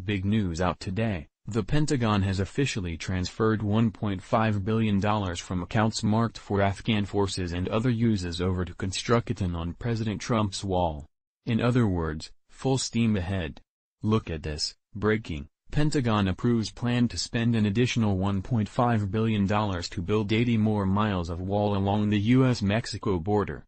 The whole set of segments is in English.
big news out today. The Pentagon has officially transferred $1.5 billion from accounts marked for Afghan forces and other uses over to construction on President Trump's wall. In other words, full steam ahead. Look at this, breaking. Pentagon approves plan to spend an additional $1.5 billion to build 80 more miles of wall along the U.S.-Mexico border.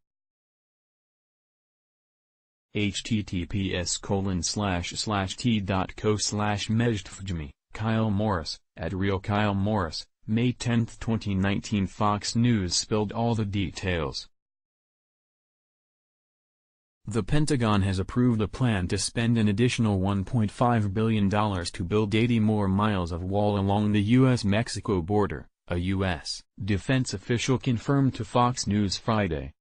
https://t.co/mejdfjmi, Kyle Morris, at Real Kyle Morris, May 10, 2019. Fox News spilled all the details. The Pentagon has approved a plan to spend an additional $1.5 billion to build 80 more miles of wall along the U.S.-Mexico border, a U.S. defense official confirmed to Fox News Friday.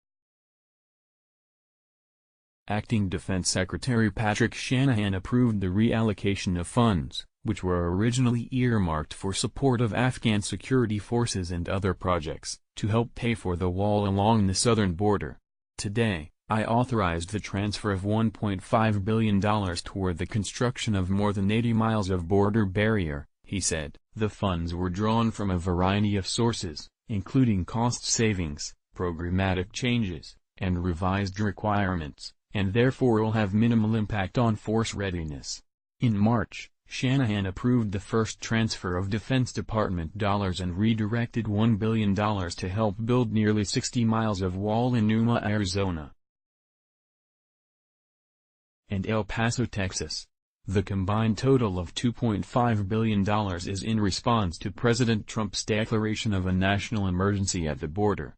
Acting Defense Secretary Patrick Shanahan approved the reallocation of funds, which were originally earmarked for support of Afghan security forces and other projects, to help pay for the wall along the southern border. Today, I authorized the transfer of $1.5 billion toward the construction of more than 80 miles of border barrier, he said. The funds were drawn from a variety of sources, including cost savings, programmatic changes, and revised requirements, and therefore will have minimal impact on force readiness. In March, Shanahan approved the first transfer of Defense Department dollars and redirected $1 billion to help build nearly 60 miles of wall in Yuma, Arizona, and El Paso, Texas. The combined total of $2.5 billion is in response to President Trump's declaration of a national emergency at the border.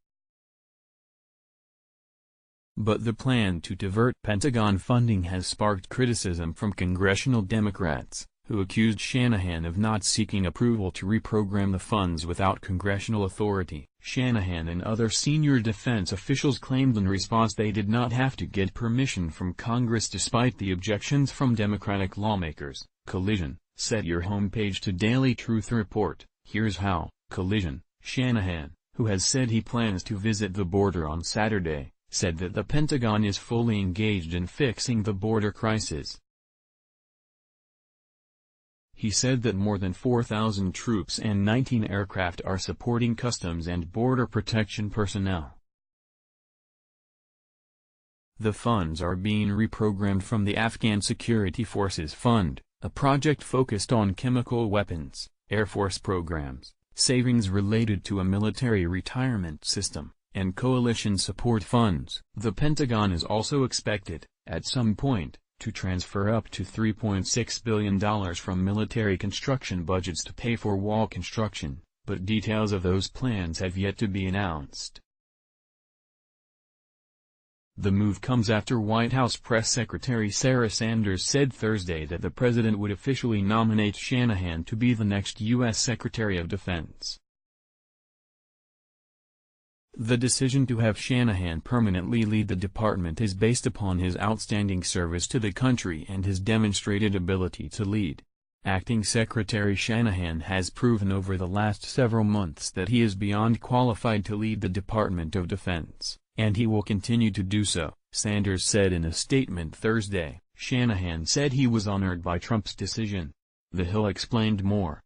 But the plan to divert Pentagon funding has sparked criticism from congressional Democrats, who accused Shanahan of not seeking approval to reprogram the funds without congressional authority. Shanahan and other senior defense officials claimed in response they did not have to get permission from Congress despite the objections from Democratic lawmakers. Collision, set your homepage to Daily Truth Report. Here's how. Collision. Shanahan, who has said he plans to visit the border on Saturday, said that the Pentagon is fully engaged in fixing the border crisis. He said that more than 4,000 troops and 19 aircraft are supporting Customs and Border Protection personnel. The funds are being reprogrammed from the Afghan Security Forces Fund, a project focused on chemical weapons, Air Force programs, savings related to a military retirement system, and coalition support funds. The Pentagon is also expected, at some point, to transfer up to $3.6 billion from military construction budgets to pay for wall construction, but details of those plans have yet to be announced. The move comes after White House Press Secretary Sarah Sanders said Thursday that the president would officially nominate Shanahan to be the next U.S. Secretary of Defense. The decision to have Shanahan permanently lead the department is based upon his outstanding service to the country and his demonstrated ability to lead. Acting Secretary Shanahan has proven over the last several months that he is beyond qualified to lead the Department of Defense, and he will continue to do so, Sanders said in a statement Thursday. Shanahan said he was honored by Trump's decision. The Hill explained more.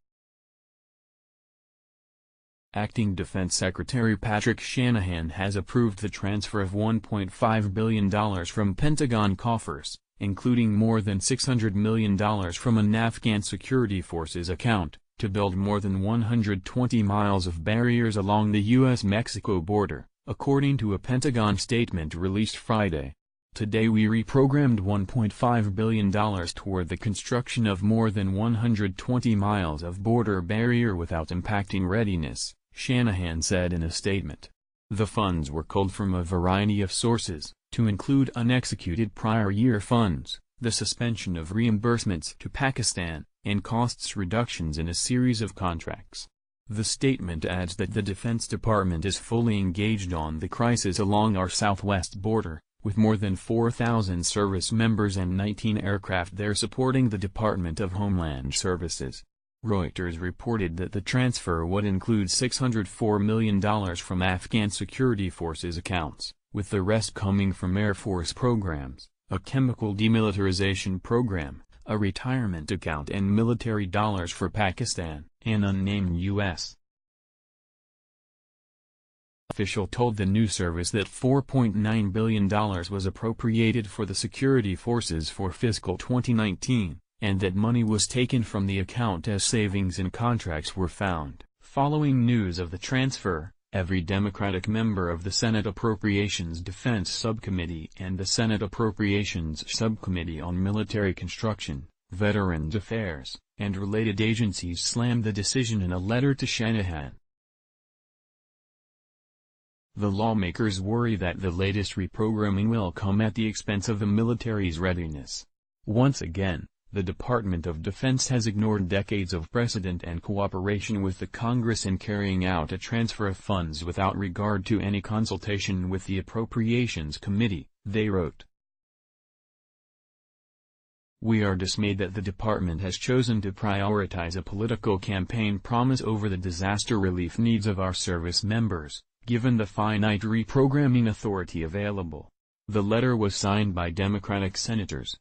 Acting Defense Secretary Patrick Shanahan has approved the transfer of $1.5 billion from Pentagon coffers, including more than $600 million from an Afghan Security Forces account, to build more than 120 miles of barriers along the U.S.-Mexico border, according to a Pentagon statement released Friday. Today we reprogrammed $1.5 billion toward the construction of more than 120 miles of border barrier without impacting readiness, Shanahan said in a statement. The funds were culled from a variety of sources, to include unexecuted prior year funds, the suspension of reimbursements to Pakistan, and costs reductions in a series of contracts. The statement adds that the Defense Department is fully engaged on the crisis along our southwest border, with more than 4,000 service members and 19 aircraft there supporting the Department of Homeland Services. Reuters reported that the transfer would include $604 million from Afghan Security Forces accounts, with the rest coming from Air Force programs, a chemical demilitarization program, a retirement account and military dollars for Pakistan, an unnamed U.S. official told the news service that $4.9 billion was appropriated for the security forces for fiscal 2019, and that money was taken from the account as savings in contracts were found. Following news of the transfer, every Democratic member of the Senate Appropriations Defense Subcommittee and the Senate Appropriations Subcommittee on Military Construction, Veterans Affairs, and related agencies slammed the decision in a letter to Shanahan. The lawmakers worry that the latest reprogramming will come at the expense of the military's readiness. Once again, the Department of Defense has ignored decades of precedent and cooperation with the Congress in carrying out a transfer of funds without regard to any consultation with the Appropriations Committee, they wrote. We are dismayed that the department has chosen to prioritize a political campaign promise over the disaster relief needs of our service members, given the finite reprogramming authority available. The letter was signed by Democratic Senators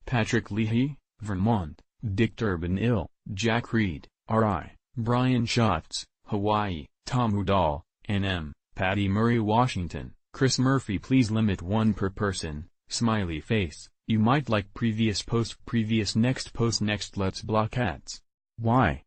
Patrick Leahy, Vermont; Dick Durbin-Ill, Jack Reed, R.I., Brian Schatz, Hawaii; Tom Udall, N.M., Patty Murray, Washington; Chris Murphy. Please limit one per person, smiley face. You might like previous post, previous, next post, next. Let's block ads. Why?